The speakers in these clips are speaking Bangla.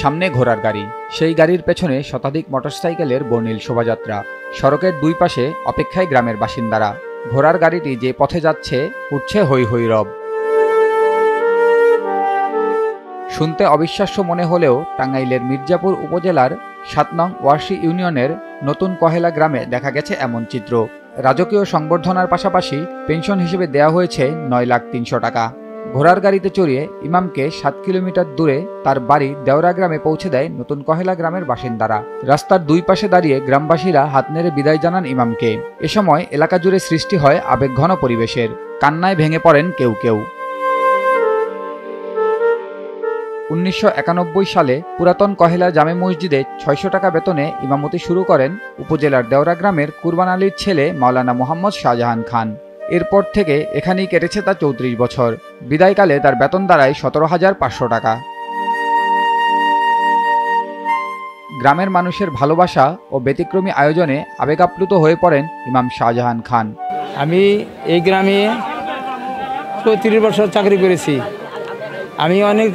সামনে ঘোড়ার গাড়ি, সেই গাড়ির পেছনে শতাধিক মোটরসাইকেলের বর্ণিল শোভাযাত্রা। সড়কের দুই পাশে অপেক্ষায় গ্রামের বাসিন্দারা। ঘোড়ার গাড়িটি যে পথে যাচ্ছে উঠছে হৈ হৈ রব। শুনতে অবিশ্বাস্য মনে হলেও টাঙ্গাইলের মির্জাপুর উপজেলার ৭ নং ওয়ারশী ইউনিয়নের নতুন কহেলা গ্রামে দেখা গেছে এমন চিত্র। রাজকীয় সংবর্ধনার পাশাপাশি পেনশন হিসেবে দেওয়া হয়েছে ৯,৩০,০০০ টাকা। ঘোড়ার গাড়িতে চড়িয়ে ইমামকে ৭ কিলোমিটার দূরে তার বাড়ি দেওরা গ্রামে পৌঁছে দেয় নতুন কহেলা গ্রামের বাসিন্দারা। রাস্তার দুই পাশে দাঁড়িয়ে গ্রামবাসীরা হাত নেড়ে বিদায় জানান ইমামকে। এ সময় এলাকা জুড়ে সৃষ্টি হয় আবেগঘন পরিবেশের। কান্নায় ভেঙে পড়েন কেউ কেউ। ১৯৯১ সালে পুরাতন কহেলা জামে মসজিদে ৬০০ টাকা বেতনে ইমামতি শুরু করেন উপজেলার দেওরা গ্রামের কুরবান আলীর ছেলে মাওলানা মোহাম্মদ শাহজাহান খান। এরপর থেকে এখানেই কেটেছে তার ৩৪ বছর। বিদায়কালে তার বেতন দাঁড়ায় ১৭,৫০০ টাকা। গ্রামের মানুষের ভালোবাসা ও ব্যতিক্রমী আয়োজনে আবেগাপ্লুত হয়ে পড়েন ইমাম শাহজাহান খান। আমি এই গ্রামে ৩৫ বছর চাকরি করেছি। আমি অনেক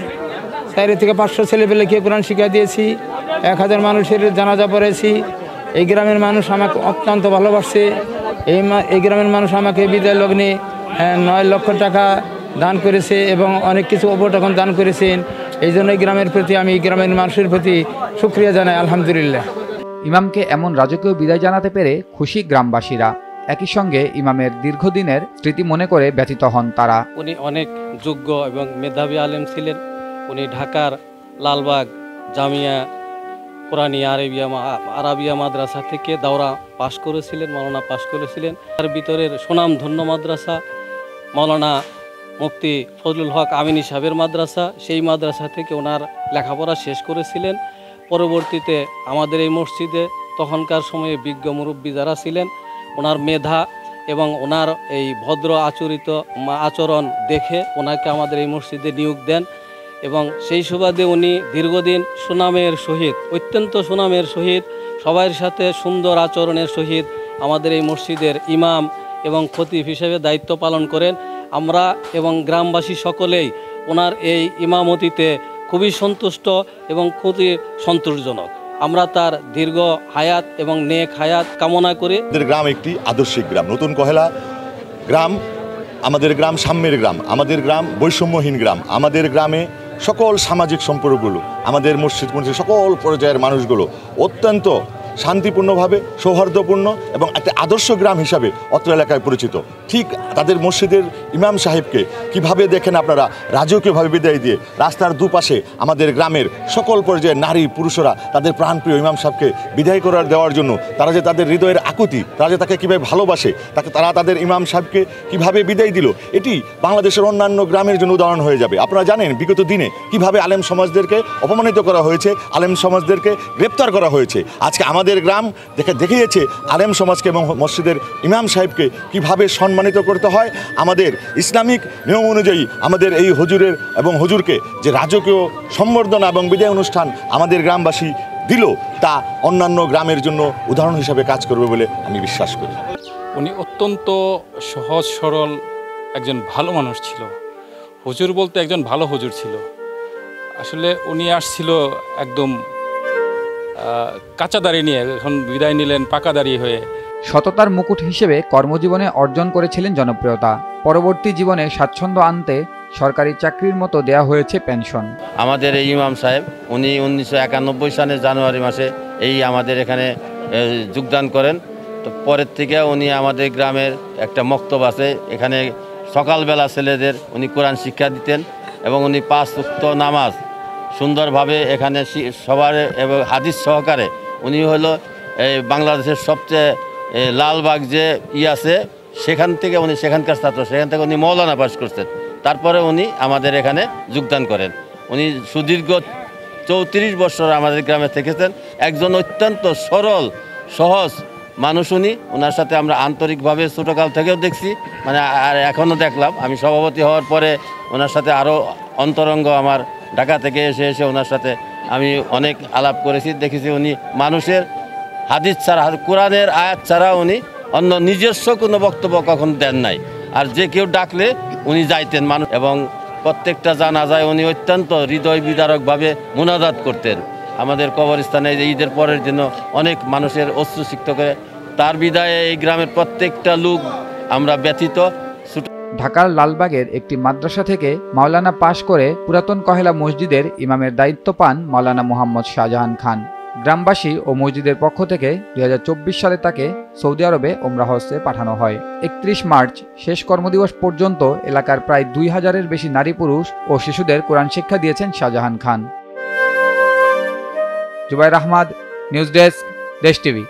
৪ থেকে ৫০০ ছেলেপেলেকে কোরআন শিক্ষা দিয়েছি। ১,০০০ মানুষের জানাজা পড়েছি। এই গ্রামের মানুষ আমাকে অত্যন্ত ভালোবাসছে। এই গ্রামের মানুষ আমাকে বিদায় লগ্নে ৯ লক্ষ টাকা দান করেছে এবং অনেক কিছু উপটকন দান করেছেন। এই জন্য গ্রামের প্রতি আমি গ্রামের মানুষের প্রতি শুকরিয়া জানাই, আলহামদুলিল্লাহ। ইমামকে এমন রাজকীয় বিদায় জানাতে পেরে খুশি গ্রামবাসীরা। একই সঙ্গে ইমামের দীর্ঘদিনের স্মৃতি মনে করে ব্যথিত হন তারা। উনি অনেক যোগ্য এবং মেধাবী আলেম ছিলেন। উনি ঢাকার লালবাগ জামিয়া কোরআনিয়া আরাবিয়া মাদ্রাসা থেকে দাওরা পাশ করেছিলেন, মাওলানা পাশ করেছিলেন। তার ভিতরের সুনামধন্য মাদ্রাসা মাওলানা মুফতি ফজলুল হক আমিনী সাহেবের মাদ্রাসা, সেই মাদ্রাসা থেকে ওনার লেখাপড়া শেষ করেছিলেন। পরবর্তীতে আমাদের এই মসজিদে তখনকার সময়ে বিজ্ঞ মুরব্বী যারা ছিলেন, ওনার মেধা এবং ওনার এই ভদ্র আচরণ দেখে ওনাকে আমাদের এই মসজিদে নিয়োগ দেন এবং সেই সুবাদে উনি দীর্ঘদিন সুনামের সহিত, অত্যন্ত সুনামের সহিত, সবার সাথে সুন্দর আচরণের সহিত আমাদের এই মসজিদের ইমাম এবং খতিব হিসেবে দায়িত্ব পালন করেন। আমরা এবং গ্রামবাসী সকলেই ওনার এই ইমামতিতে খুবই সন্তুষ্ট এবং খুবই সন্তোষজনক। আমরা তার দীর্ঘ হায়াত এবং নেক হায়াত কামনা করি। আমাদের গ্রাম একটি আদর্শিক গ্রাম। নতুন কহেলা গ্রাম আমাদের গ্রাম সাম্যের গ্রাম, আমাদের গ্রাম বৈষম্যহীন গ্রাম। আমাদের গ্রামে সকল সামাজিক সম্পর্কগুলো, আমাদের মসজিদ সকল পর্যায়ের মানুষগুলো অত্যন্ত শান্তিপূর্ণভাবে সৌহার্দ্যপূর্ণ এবং একটা আদর্শ গ্রাম হিসাবে অত্র এলাকায় পরিচিত। ঠিক তাদের মসজিদের ইমাম সাহেবকে কিভাবে দেখেন আপনারা রাজকীয়ভাবে বিদায় দিয়ে রাস্তার দুপাশে আমাদের গ্রামের সকল পর্যায়ের নারী পুরুষরা তাদের প্রাণপ্রিয় ইমাম সাহেবকে বিদায় করার দেওয়ার জন্য তারা যে তাদের হৃদয়ের আকুতি, তারা যে তাকে কীভাবে ভালোবাসে, তারা তাদের ইমাম সাহেবকে কিভাবে বিদায় দিল, এটি বাংলাদেশের অন্যান্য গ্রামের জন্য উদাহরণ হয়ে যাবে। আপনারা জানেন বিগত দিনে কিভাবে আলেম সমাজদেরকে অপমানিত করা হয়েছে, আলেম সমাজদেরকে গ্রেপ্তার করা হয়েছে। আজকে আমাদের গ্রাম দেখিয়েছে আলেম সমাজকে এবং মসজিদের ইমাম সাহেবকে কিভাবে সম্মানিত করতে হয়। আমাদের ইসলামিক নিয়ম অনুযায়ী আমাদের এই হুজুরের এবং হুজুরকে যে রাজকীয় সম্বর্ধনা এবং বিদায় অনুষ্ঠান আমাদের গ্রামবাসী দিল, তা অন্যান্য গ্রামের জন্য উদাহরণ হিসাবে কাজ করবে বলে আমি বিশ্বাস করি। উনি অত্যন্ত সহজ সরল একজন ভালো মানুষ ছিল। হুজুর বলতে একজন ভালো হুজুর ছিল। আসলে উনি আসছিল একদম কাঁচা দাড়ি নিয়ে, এখন বিদায় নিলেন পাকা দাড়ি হয়ে। সততার মুকুট হিসেবে কর্মজীবনে অর্জন করেছিলেন জনপ্রিয়তা। পরবর্তী জীবনে স্বাচ্ছন্দ্য আনতে সরকারি চাকরির মতো দেয়া হয়েছে পেনশন। আমাদের এই ইমাম সাহেব উনি 1991 সালের জানুয়ারি মাসে এই আমাদের এখানে যোগদান করেন। তো পরের থেকে উনি আমাদের গ্রামের একটা মক্তব আছে, এখানে সকালবেলা ছেলেদের উনি কোরআন শিক্ষা দিতেন এবং উনি 5 ওয়াক্ত নামাজ সুন্দরভাবে এখানে সবার এবং হাদিস সহকারে উনি হলো এই বাংলাদেশের সবচেয়ে লালবাগ যে আছে সেখান থেকে উনি সেখানকার ছাত্র, সেখান থেকে উনি মৌলানা পাশ করছেন। তারপরে উনি আমাদের এখানে যোগদান করেন। উনি সুদীর্ঘ 34 বছর আমাদের গ্রামে থেকেছেন। একজন অত্যন্ত সরল সহজ মানুষ উনি। ওনার সাথে আমরা আন্তরিকভাবে ছোটোকাল থেকেও দেখছি, মানে আর এখনও দেখলাম। আমি সভাপতি হওয়ার পরে ওনার সাথে আরও অন্তরঙ্গ আমার ঢাকা থেকে এসে ওনার সাথে আমি অনেক আলাপ করেছি, দেখেছি উনি মানুষের হাদিস ছাড়া, কোরআনের আয়াত ছাড়া উনি অন্য নিজস্ব কোনো বক্তব্য কখন দেন নাই। আর যে কেউ ডাকলে উনি যাইতেন মানুষ এবং প্রত্যেকটা জানাজায় উনি অত্যন্ত হৃদয় বিদারকভাবে মুনাজাত করতেন। আমাদের কবরস্থানে ঈদের পরের দিন অনেক মানুষের অশ্রুসিক্ত করে। তার বিদায়ে এই গ্রামের প্রত্যেকটা লোক আমরা ব্যথিত। ঢাকার লালবাগের একটি মাদ্রাসা থেকে মাওলানা পাশ করে পুরাতন কহেলা মসজিদের ইমামের দায়িত্ব পান মাওলানা মোহাম্মদ শাহজাহান খান। গ্রামবাসী ও মসজিদের পক্ষ থেকে 2024 সালে তাকে সৌদি আরবে ওমরা হজ্জে পাঠানো হয়। 31 মার্চ শেষ কর্মদিবস পর্যন্ত এলাকার প্রায় 2000-এর বেশি নারী পুরুষ ও শিশুদের কোরআন শিক্ষা দিয়েছেন শাহজাহান খান। জুবাইর আহমদ, নিউজ ডেস্ক, দেশ টিভি।